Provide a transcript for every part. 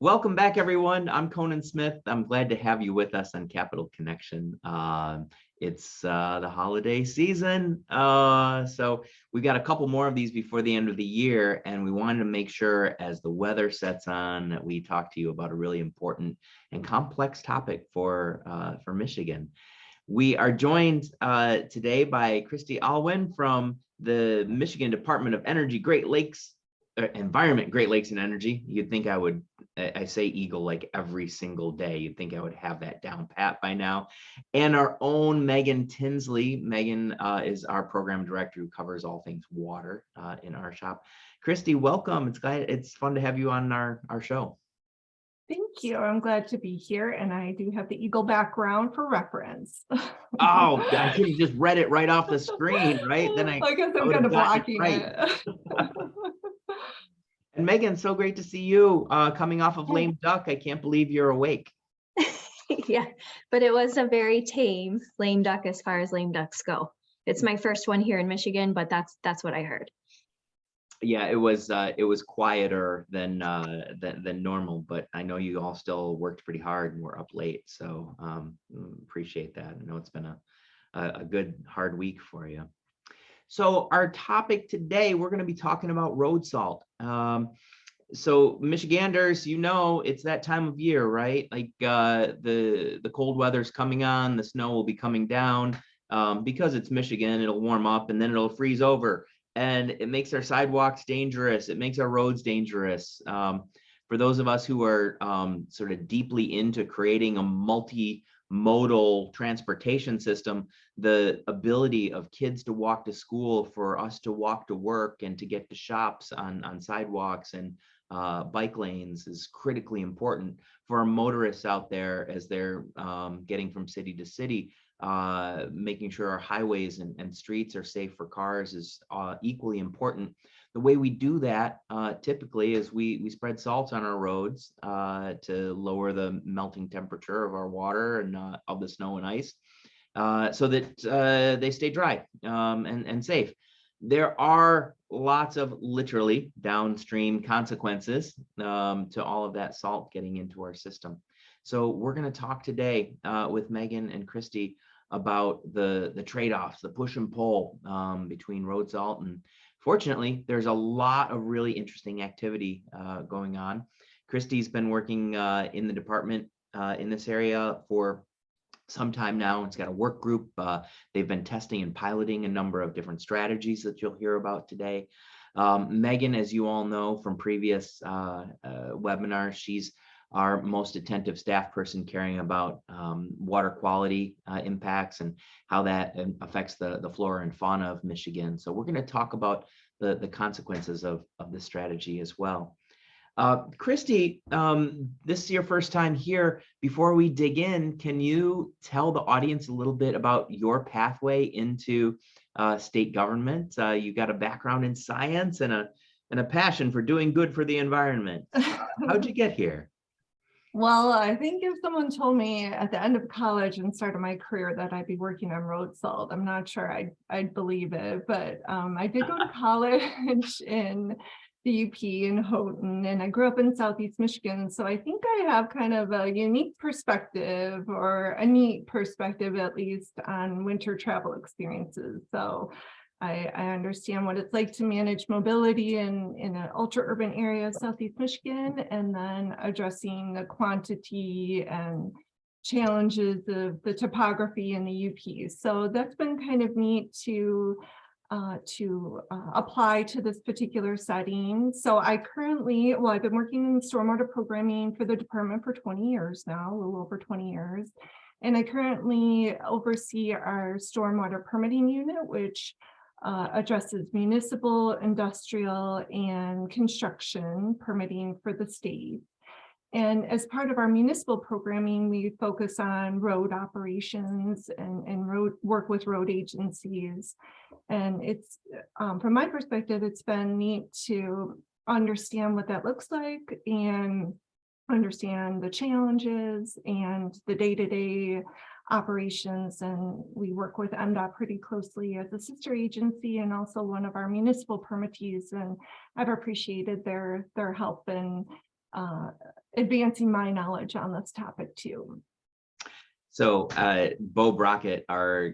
Welcome back, everyone. I'm Conan Smith. I'm glad to have you with us on Capital Connection. It's the holiday season, so we got a couple more of these before the end of the year, and we wanted to make sure as the weather sets on that we talk to you about a really important and complex topic for Michigan. We are joined today by Christe Alwin from the Michigan Department of Energy, Great Lakes Environment, Great Lakes and Energy. You'd think I say Eagle like every single day. You'd think I would have that down pat by now. And our own Megan Tinsley. Megan is our program director who covers all things water in our shop. Christe, welcome. It's fun to have you on our show. Thank you. I'm glad to be here, and I do have the Eagle background for reference. Oh, I should have just read it right off the screen, right? Then I guess I'm kind of blocking right. it. And Megan, so great to see you coming off of lame duck. I can't believe you're awake. Yeah, but it was a very tame lame duck as far as lame ducks go. It's my first one here in Michigan, but that's what I heard. Yeah, it was quieter than normal, but I know you all still worked pretty hard and were up late, so appreciate that. I know it's been a good hard week for you. So our topic today, we're going to be talking about road salt. So Michiganders, it's that time of year, right? Like the cold weather's coming on, the snow will be coming down. Because it's Michigan, it'll warm up and then it'll freeze over. And it makes our sidewalks dangerous. It makes our roads dangerous. For those of us who are sort of deeply into creating a multimodal transportation system, the ability of kids to walk to school, for us to walk to work and to get to shops on sidewalks and bike lanes is critically important. For our motorists out there as they're getting from city to city, making sure our highways and streets are safe for cars is equally important. The way we do that typically is we spread salt on our roads to lower the melting temperature of our water and of the snow and ice so that they stay dry and safe. There are lots of literally downstream consequences to all of that salt getting into our system. So we're going to talk today with Megan and Christe about the trade-offs, the push and pull between road salt. And fortunately, there's a lot of really interesting activity going on. Christe's been working in the department in this area for some time now. It's got a work group. They've been testing and piloting a number of different strategies that you'll hear about today. Megan, as you all know from previous webinars, she's our most attentive staff person caring about water quality impacts and how that affects the flora and fauna of Michigan. So we're going to talk about the consequences of this strategy as well. Christe, this is your first time here. Before we dig in, can you tell the audience a little bit about your pathway into state government? You got a background in science and a passion for doing good for the environment. How'd you get here? Well, I think if someone told me at the end of college and started my career that I'd be working on road salt, I'm not sure I'd believe it. But I did go to college in the UP in Houghton, and I grew up in Southeast Michigan. So I think I have kind of a unique perspective, or a neat perspective at least, on winter travel experiences. So I understand what it's like to manage mobility in an ultra urban area of Southeast Michigan, and then addressing the quantity and challenges of the topography in the UP. So that's been kind of neat to apply to this particular setting. So I've been working in stormwater programming for the department for 20 years now, a little over 20 years. And I currently oversee our stormwater permitting unit, which addresses municipal, industrial, and construction permitting for the state. And as part of our municipal programming, we focus on road operations and work with road agencies. And it's, from my perspective, it's been neat to understand what that looks like and understand the challenges and the day-to-day operations. And we work with MDOT pretty closely as a sister agency and also one of our municipal permittees. And I've appreciated their help in advancing my knowledge on this topic too. So Bo Brockett, our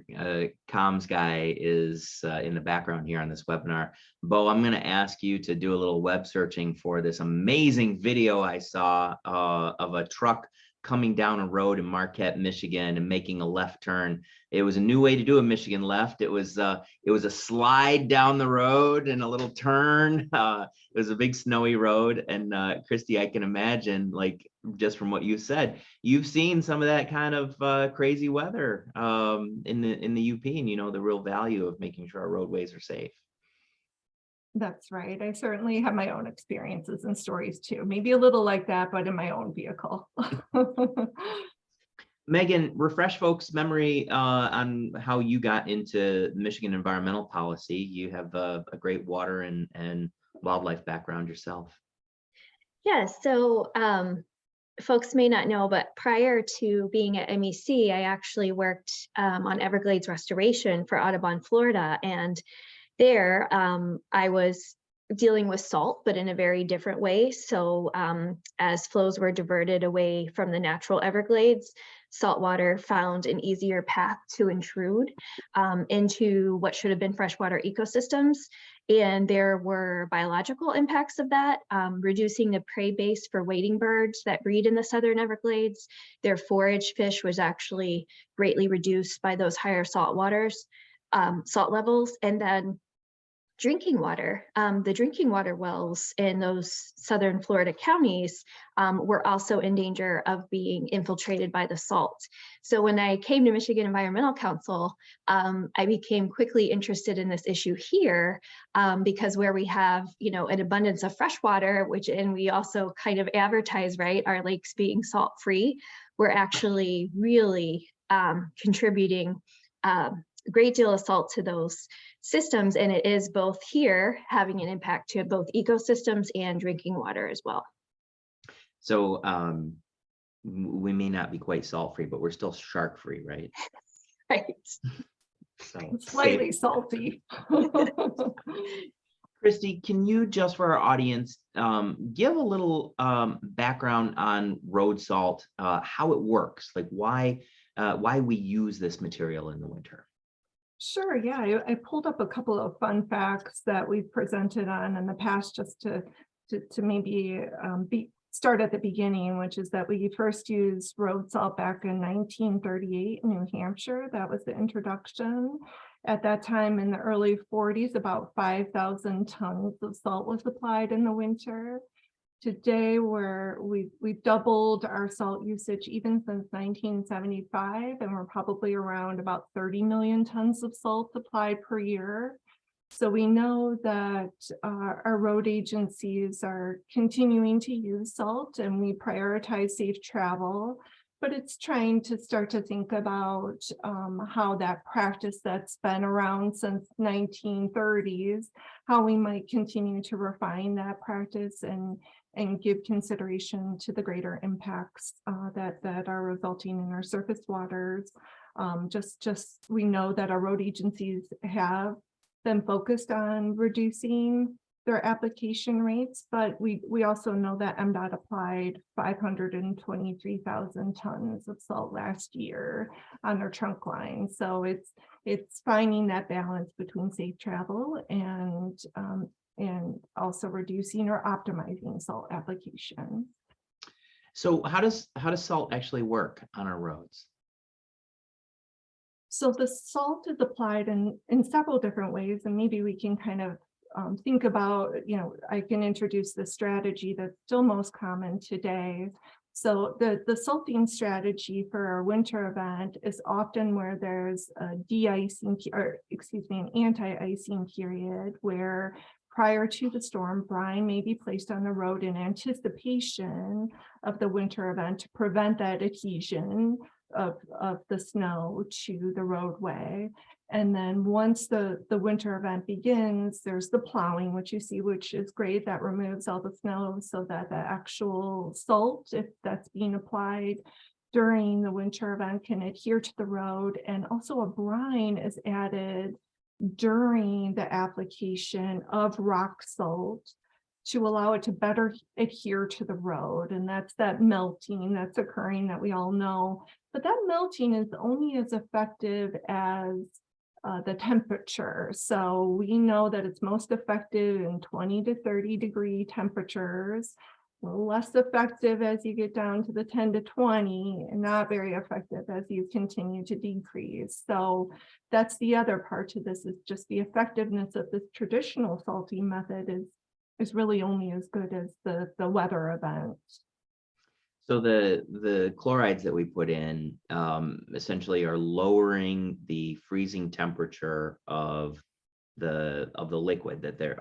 comms guy, is in the background here on this webinar. Bo, I'm going to ask you to do a little web searching for this amazing video I saw of a truck coming down a road in Marquette, Michigan, and making a left turn. It was a new way to do a Michigan left. It was a slide down the road and a little turn. It was a big snowy road. And Christe, I can imagine, like, just from what you said, you've seen some of that kind of crazy weather in the UP, and you know the real value of making sure our roadways are safe. That's right. I certainly have my own experiences and stories too. Maybe a little like that, but in my own vehicle. Megan, refresh folks' memory on how you got into Michigan environmental policy. You have a great water and wildlife background yourself. Yeah, so folks may not know, but prior to being at MEC, I actually worked on Everglades restoration for Audubon, Florida. And there I was dealing with salt, but in a very different way. So as flows were diverted away from the natural Everglades, saltwater found an easier path to intrude into what should have been freshwater ecosystems. And there were biological impacts of that, reducing the prey base for wading birds that breed in the Southern Everglades. Their forage fish was actually greatly reduced by those higher salt levels. And then drinking water, the drinking water wells in those Southern Florida counties were also in danger of being infiltrated by the salt. So when I came to Michigan Environmental Council, I became quickly interested in this issue here because where we have, you know, an abundance of fresh water, and we also kind of advertise, right, our lakes being salt free, we're actually really contributing a great deal of salt to those systems, and it is both here having an impact to both ecosystems and drinking water as well. So we may not be quite salt free, but we're still shark free, right? Right. So Slightly salty. Christe, can you just for our audience give a little background on road salt, how it works, like why we use this material in the winter? Sure, yeah, I pulled up a couple of fun facts that we've presented on in the past just to maybe start at the beginning, which is that we first used road salt back in 1938 in New Hampshire. That was the introduction. At that time in the early 40s, about 5,000 tons of salt was applied in the winter. Today, we've doubled our salt usage even since 1975, and we're probably around about 30 million tons of salt applied per year. So we know that our road agencies are continuing to use salt, and we prioritize safe travel, but it's trying to start to think about how that practice that's been around since 1930s, how we might continue to refine that practice and give consideration to the greater impacts that are resulting in our surface waters. We know that our road agencies have been focused on reducing their application rates, but we also know that MDOT applied 523,000 tons of salt last year on their trunk line. So it's finding that balance between safe travel and also reducing or optimizing salt application. So how does salt actually work on our roads? So the salt is applied in several different ways, and maybe we can kind of think about, I can introduce the strategy that's still most common today. So the salting strategy for our winter event is often where there's a de-icing, or excuse me, an anti-icing period where prior to the storm, brine may be placed on the road in anticipation of the winter event to prevent that adhesion of the snow to the roadway. And then once the winter event begins, there's the plowing, which you see, which is great. That removes all the snow so that the actual salt, if that's being applied during the winter event, can adhere to the road. And also a brine is added during the application of rock salt to allow it to better adhere to the road. And that's that melting that's occurring that we all know. But that melting is only as effective as the temperature. So we know that it's most effective in 20 to 30 degree temperatures, a little less effective as you get down to the 10 to 20, and not very effective as you continue to decrease. So that's the other part to this, is just the effectiveness of this traditional salting method is really only as good as the weather event. So the chlorides that we put in essentially are lowering the freezing temperature of the liquid that they're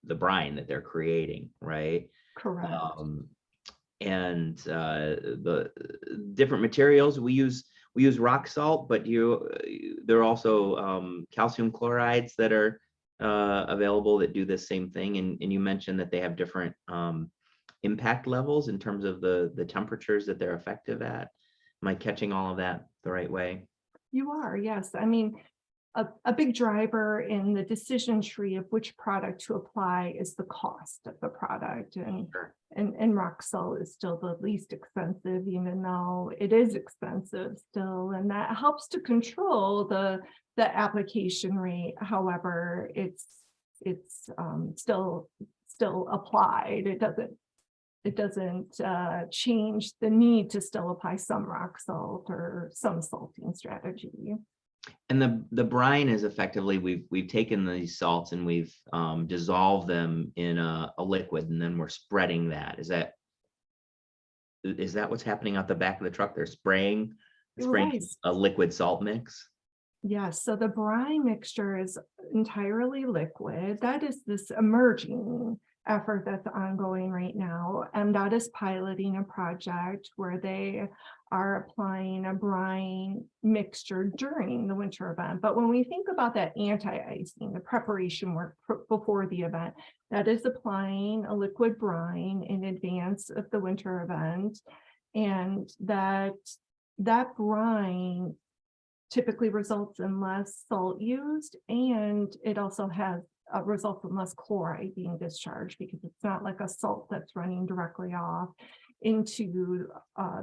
the brine that they're creating, right? Correct. And the different materials we use rock salt, but there are also calcium chlorides that are available that do the same thing. And you mentioned that they have different impact levels in terms of the temperatures that they're effective at. Am I catching all of that the right way? You are, yes. I mean, a big driver in the decision tree of which product to apply is the cost of the product. And, Sure. and rock salt is still the least expensive, even though it is expensive still. And that helps to control the application rate. However, it's still applied. It doesn't change the need to still apply some rock salt or some salting strategy. And the brine is effectively, we've taken these salts and we've dissolved them in a liquid, and then we're spreading that. Is that what's happening out the back of the truck? They're spraying Right. a liquid salt mix? Yes, so the brine mixture is entirely liquid. That is this emerging effort that's ongoing right now. MDOT is piloting a project where they are applying a brine mixture during the winter event. But when we think about that anti-icing, the preparation work before the event, that is applying a liquid brine in advance of the winter event. And that brine typically results in less salt used, and it also has results in less chloride being discharged, because it's not like a salt that's running directly off into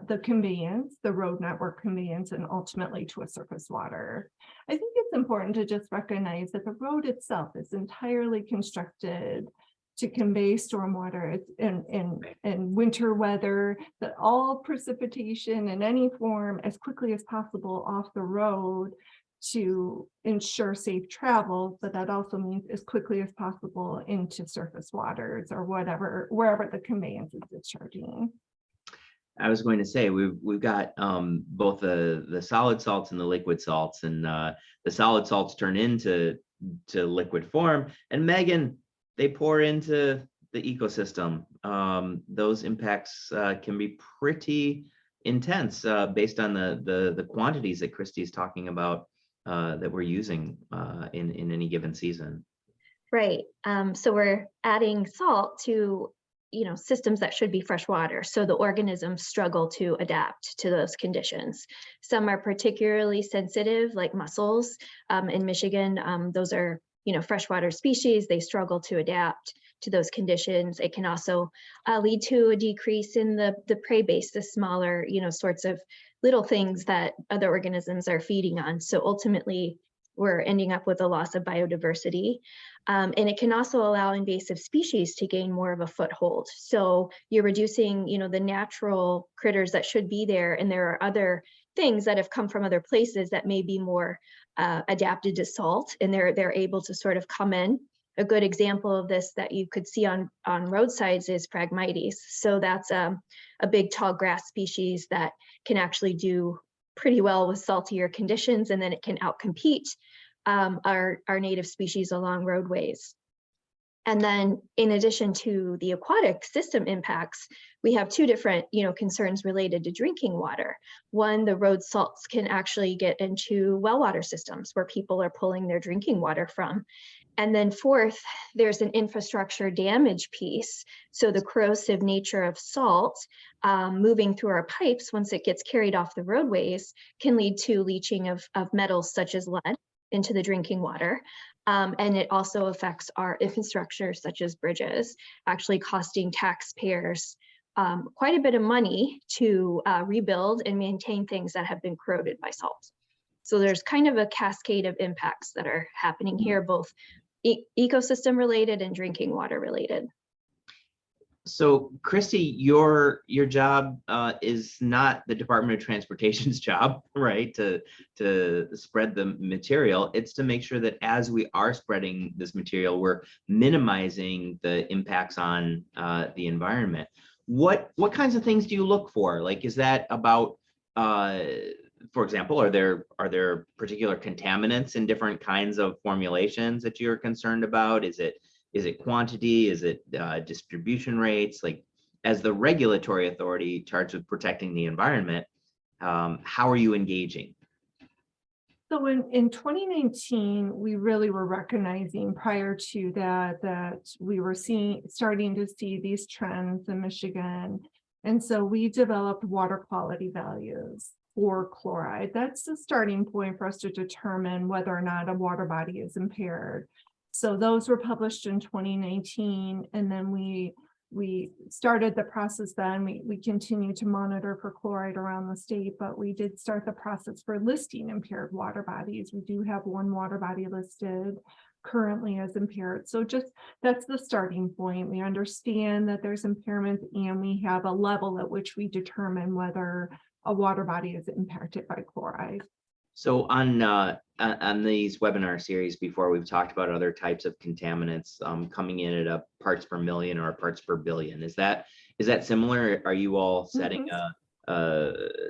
the conveyance, the road network conveyance, and ultimately to a surface water. I think it's important to just recognize that the road itself is entirely constructed to convey stormwater. It's in winter weather, that all precipitation in any form as quickly as possible off the road to ensure safe travel, but that also means as quickly as possible into surface waters or wherever the conveyance is discharging. I was going to say we've got both the solid salts and the liquid salts, and the solid salts turn into liquid form. And Megan, they pour into the ecosystem. Those impacts can be pretty intense based on the quantities that Christe is talking about that we're using in any given season. Right. So we're adding salt to systems that should be fresh water. So the organisms struggle to adapt to those conditions. Some are particularly sensitive, like mussels. In Michigan, those are freshwater species. They struggle to adapt to those conditions. It can also lead to a decrease in the prey base, the smaller sorts of little things that other organisms are feeding on. So ultimately, we're ending up with a loss of biodiversity. And it can also allow invasive species to gain more of a foothold. So you're reducing, the natural critters that should be there. And there are other things that have come from other places that may be more adapted to salt, and they're able to sort of come in. A good example of this that you could see on roadsides is Phragmites. So that's a big tall grass species that can actually do pretty well with saltier conditions, and then it can outcompete our native species along roadways. And then in addition to the aquatic system impacts, we have two different concerns related to drinking water. One, the road salts can actually get into well water systems where people are pulling their drinking water from. And then fourth, there's an infrastructure damage piece. So the corrosive nature of salt moving through our pipes, once it gets carried off the roadways, can lead to leaching of metals such as lead. into the drinking water. And it also affects our infrastructure, such as bridges, actually costing taxpayers quite a bit of money to rebuild and maintain things that have been corroded by salt. So there's kind of a cascade of impacts that are happening here, both ecosystem related and drinking water related. So Christe, your job is not the Department of Transportation's job, right? To spread the material. It's to make sure that as we are spreading this material, we're minimizing the impacts on the environment. What kinds of things do you look for? Like, is that about, for example, are there particular contaminants in different kinds of formulations that you're concerned about? Is it quantity? Is it distribution rates? Like, as the regulatory authority charged with protecting the environment, how are you engaging? So in 2019, we really were recognizing prior to that we were starting to see these trends in Michigan. And so we developed water quality values for chloride. That's the starting point for us to determine whether or not a water body is impaired. So those were published in 2019, and then we started the process then. We continue to monitor for chloride around the state, but we did start the process for listing impaired water bodies. We do have one water body listed currently as impaired. So just that's the starting point. We understand that there's impairment, and we have a level at which we determine whether a water body is impacted by chloride. So on these webinar series before, we've talked about other types of contaminants coming in at a parts per million or parts per billion. Is that similar? Are you all setting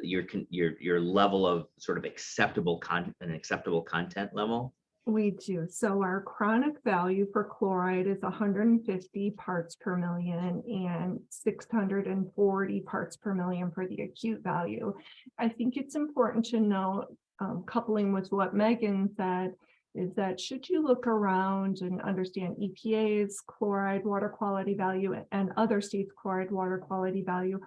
your level of sort of acceptable content level? We do. So our chronic value for chloride is 150 parts per million and 640 parts per million for the acute value. I think it's important to note, coupling with what Megan said, is that should you look around and understand EPA's chloride water quality value and other states' chloride water quality value,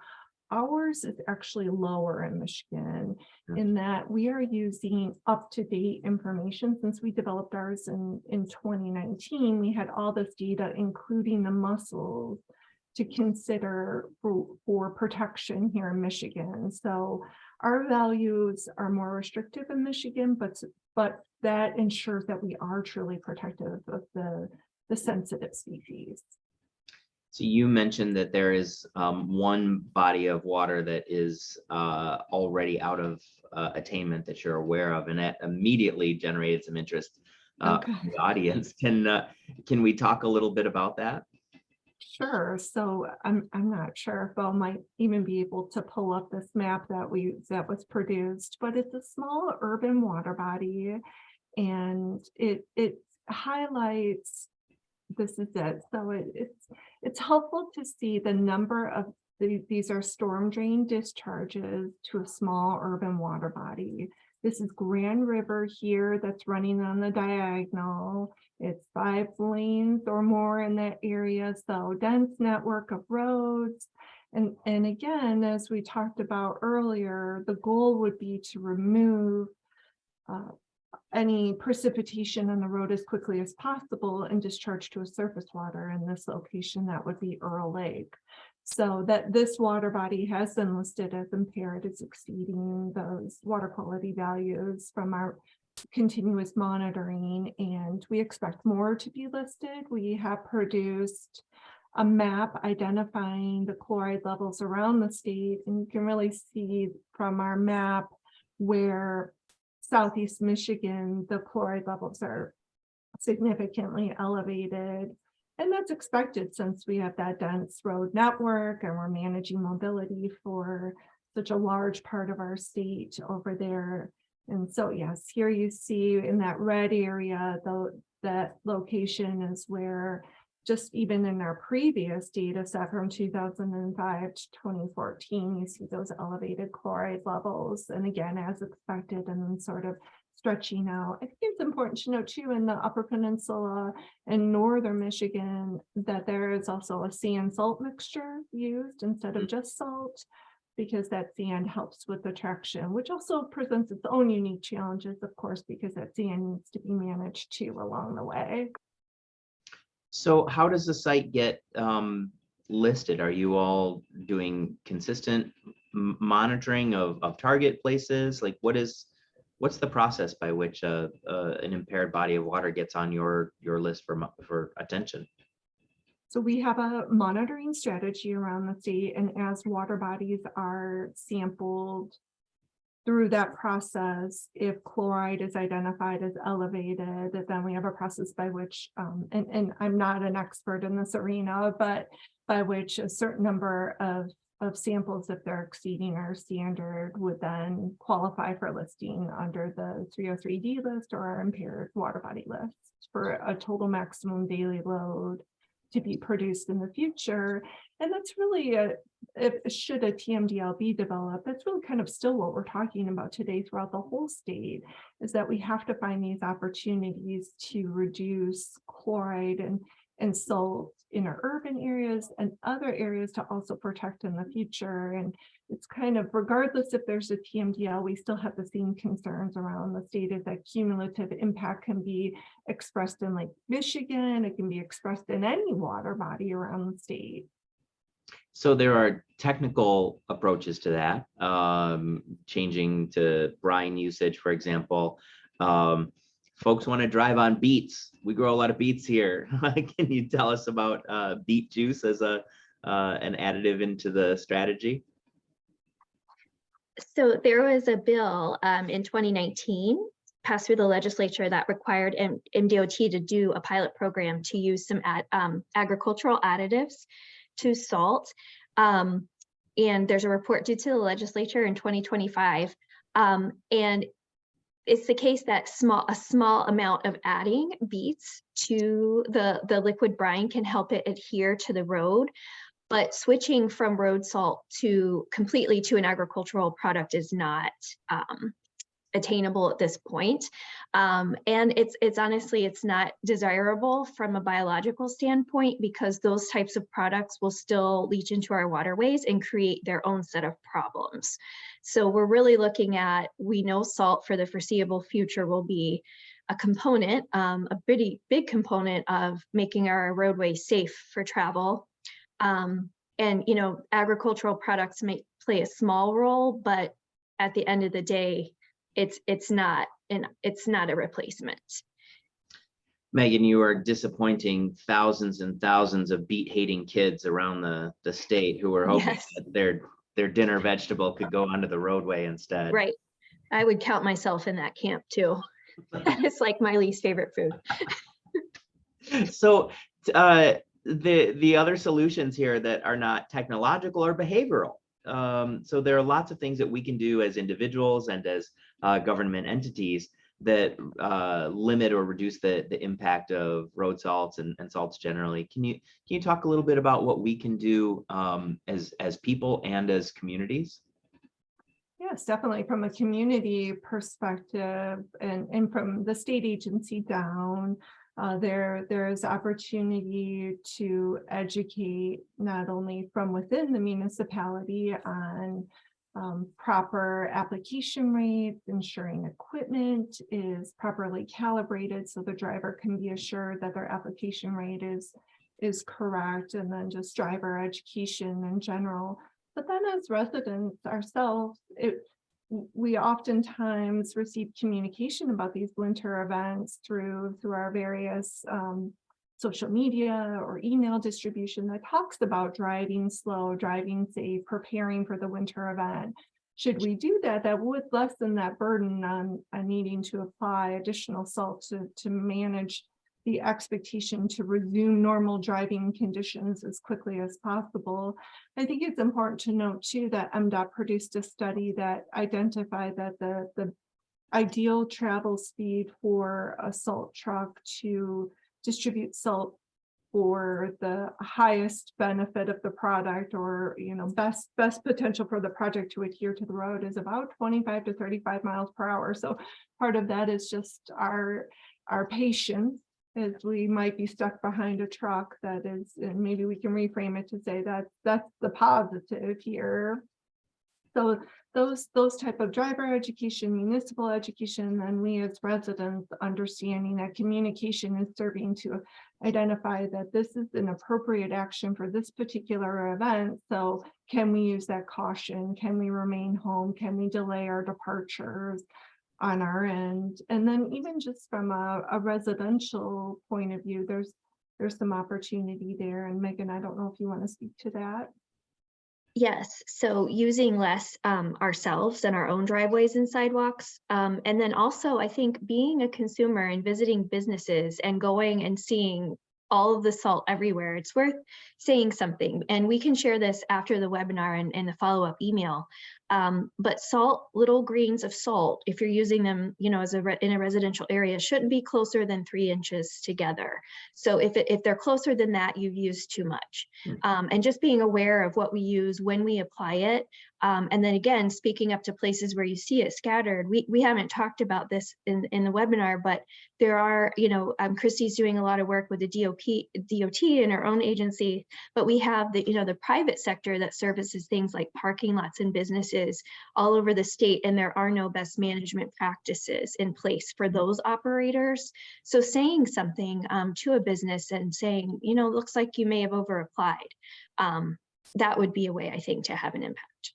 ours is actually lower in Michigan in that we are using up-to-date information. Since we developed ours in 2019, we had all this data, including the mussels, to consider for protection here in Michigan. So our values are more restrictive in Michigan, but that ensures that we are truly protective of the sensitive species. So you mentioned that there is one body of water that is already out of attainment that you're aware of, and that immediately generated some interest from the audience. Can we talk a little bit about that? Sure. So I'm not sure if I might even be able to pull up this map that was produced, but it's a small urban water body, and it highlights. This is it. So it's helpful to see the number of these are storm drain discharges to a small urban water body. This is Grand River here that's running on the diagonal. It's 5 lanes or more in that area, so dense network of roads. And again, as we talked about earlier, the goal would be to remove any precipitation on the road as quickly as possible and discharge to a surface water. In this location, that would be Earl Lake. So that this water body has been listed as impaired. It's exceeding those water quality values from our continuous monitoring, and we expect more to be listed. We have produced a map identifying the chloride levels around the state, and you can really see from our map where Southeast Michigan, the chloride levels are significantly elevated. And that's expected since we have that dense road network and we're managing mobility for such a large part of our state over there. And so, yes, here you see in that red area, that location is where just even in our previous data set from 2005 to 2014, you see those elevated chloride levels. And again, as expected, and then sort of stretching out. I think it's important to note too, in the Upper Peninsula and Northern Michigan, that there is also a sand salt mixture used instead of just salt. because that sand helps with the traction, which also presents its own unique challenges, of course, because that sand needs to be managed too along the way. So how does the site get listed? Are you all doing consistent monitoring of target places? Like what's the process by which an impaired body of water gets on your list for attention? So we have a monitoring strategy around the state, and as water bodies are sampled through that process, if chloride is identified as elevated, then we have a process by which, and I'm not an expert in this arena, but by which a certain number of samples, if they're exceeding our standard, would then qualify for listing under the 303D list or our impaired water body list for a total maximum daily load to be produced in the future. And that's really should a TMDL be developed, that's really kind of still what we're talking about today throughout the whole state, is that we have to find these opportunities to reduce chloride and salt in our urban areas and other areas to also protect in the future. And it's kind of, regardless if there's a TMDL, we still have the same concerns around the state, is that cumulative impact can be expressed in Lake Michigan, it can be expressed in any water body around the state. So there are technical approaches to that, changing to brine usage, for example. Folks want to drive on beets. We grow a lot of beets here. Can you tell us about beet juice as an additive into the strategy? So there was a bill in 2019 passed through the legislature that required MDOT to do a pilot program to use some agricultural additives to salt. And there's a report due to the legislature in 2025. And it's the case that a small amount of adding beets to the liquid brine can help it adhere to the road. But switching from road salt completely to an agricultural product is not attainable at this point. And it's honestly, it's not desirable from a biological standpoint, because those types of products will still leach into our waterways and create their own set of problems. So we're really looking at, we know salt for the foreseeable future will be a component, a pretty big component of making our roadways safe for travel. And, you know, agricultural products may play a small role, but at the end of the day, it's not a replacement. Megan, you are disappointing thousands and thousands of beet-hating kids around the state who are hoping Yes. that their dinner vegetable could go onto the roadway instead. Right. I would count myself in that camp too. It's like my least favorite food. So the other solutions here that are not technological or behavioral. So there are lots of things that we can do as individuals and as government entities that limit or reduce the impact of road salts and salts generally. Can you talk a little bit about what we can do as people and as communities? Yes, definitely from a community perspective and from the state agency down, there's opportunity to educate not only from within the municipality on proper application rates, ensuring equipment is properly calibrated so the driver can be assured that their application rate is correct, and then just driver education in general. But then as residents ourselves, we oftentimes receive communication about these winter events through our various social media or email distribution that talks about driving slow, driving safe, preparing for the winter event. Should we do that, that would lessen that burden on needing to apply additional salt to manage the expectation to resume normal driving conditions as quickly as possible. I think it's important to note too that MDOT produced a study that identified that the ideal travel speed for a salt truck to distribute salt for the highest benefit of the product, or best potential for the project to adhere to the road, is about 25 to 35 miles per hour. So part of that is just our patience, as we might be stuck behind a truck that is, and maybe we can reframe it to say that that's the positive here. So those type of driver education, municipal education, and we as residents understanding that communication is serving to identify that this is an appropriate action for this particular event. So can we use that caution? Can we remain home? Can we delay our departures on our end? And then even just from a residential point of view, there's some opportunity there. And Megan, I don't know if you want to speak to that. Yes, so using less ourselves and our own driveways and sidewalks. And then also, I think being a consumer and visiting businesses and going and seeing all of the salt everywhere, it's worth saying something. And we can share this after the webinar and the follow-up email. But salt, little grains of salt, if you're using them, you know, as in a residential area, shouldn't be closer than 3 inches together. So if they're closer than that, you've used too much. And just being aware of what we use when we apply it. And then again, speaking up to places where you see it scattered. We haven't talked about this in the webinar, but there are, you know, Christe's doing a lot of work with the DOT in our own agency, but we have the, you know, the private sector that services things like parking lots and businesses all over the state, and there are no best management practices in place for those operators. So saying something to a business and saying, you know, looks like you may have over applied, that would be a way, I think, to have an impact.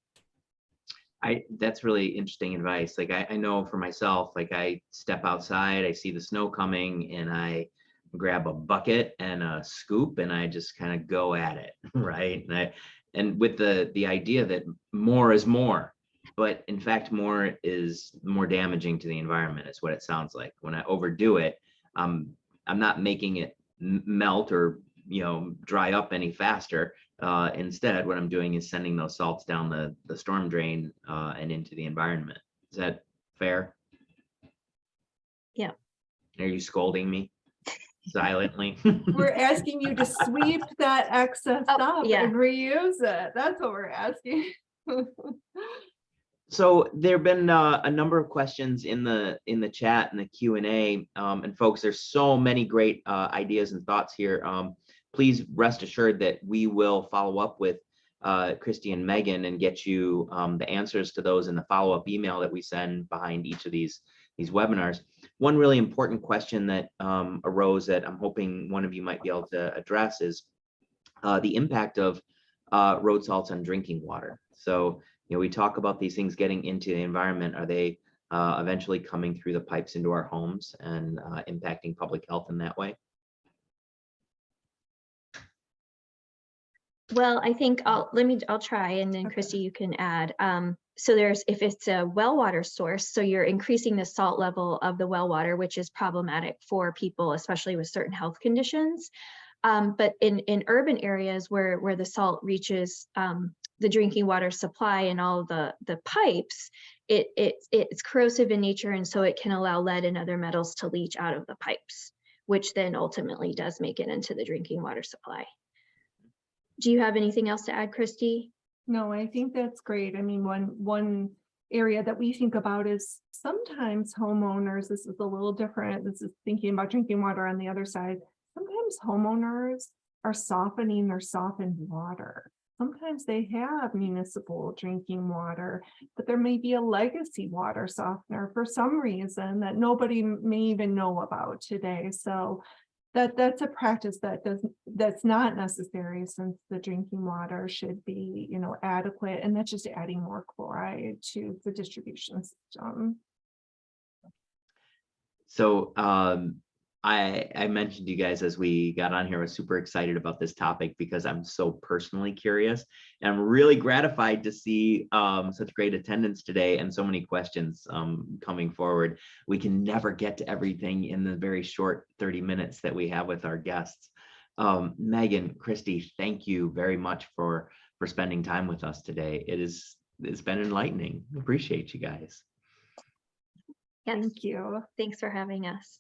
That's really interesting advice. Like I know for myself, like I step outside, I see the snow coming, and I grab a bucket and a scoop, and I just kind of go at it, right? And with the idea that more is more, but in fact, more is more damaging to the environment, is what it sounds like. When I overdo it, I'm not making it melt or, you know, dry up any faster. Instead, what I'm doing is sending those salts down the storm drain and into the environment. Is that fair? Yeah. Are you scolding me silently? We're asking you to sweep that excess up and reuse it. That's what we're asking. So there have been a number of questions in the chat and the Q&A, and folks, there's so many great ideas and thoughts here. Please rest assured that we will follow up with Christe and Megan and get you the answers to those in the follow-up email that we send behind each of these webinars. One really important question that arose that I'm hoping one of you might be able to address is the impact of road salts on drinking water. So, you know, we talk about these things getting into the environment. Are they eventually coming through the pipes into our homes and impacting public health in that way? Well, I think I'll try, and then Christe, you can add. So if it's a well water source, so you're increasing the salt level of the well water, which is problematic for people, especially with certain health conditions. But in urban areas where the salt reaches the drinking water supply and all the pipes, it's corrosive in nature, and so it can allow lead and other metals to leach out of the pipes, which then ultimately does make it into the drinking water supply. Do you have anything else to add, Christe? No, I think that's great. I mean, one area that we think about is sometimes homeowners, this is a little different. This is thinking about drinking water on the other side. Sometimes homeowners are softening their softened water. Sometimes they have municipal drinking water, but there may be a legacy water softener for some reason that nobody may even know about today. So that's a practice that's not necessary, since the drinking water should be, you know, adequate, and that's just adding more chloride to the distribution system. So I mentioned to you guys as we got on here, I was super excited about this topic because I'm so personally curious, and I'm really gratified to see such great attendance today and so many questions coming forward. We can never get to everything in the very short 30 minutes that we have with our guests. Megan, Christe, thank you very much for spending time with us today. It's been enlightening. Appreciate you guys. Thank you. Thanks for having us.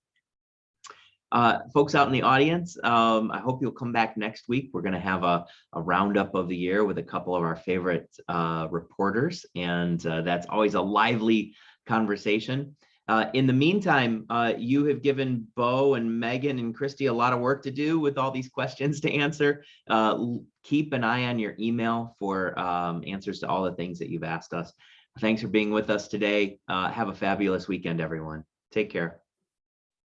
Folks out in the audience, I hope you'll come back next week. We're going to have a roundup of the year with a couple of our favorite reporters, and that's always a lively conversation. In the meantime, you have given Bo and Megan and Christy a lot of work to do with all these questions to answer. Keep an eye on your email for answers to all the things that you've asked us. Thanks for being with us today. Have a fabulous weekend, everyone. Take care.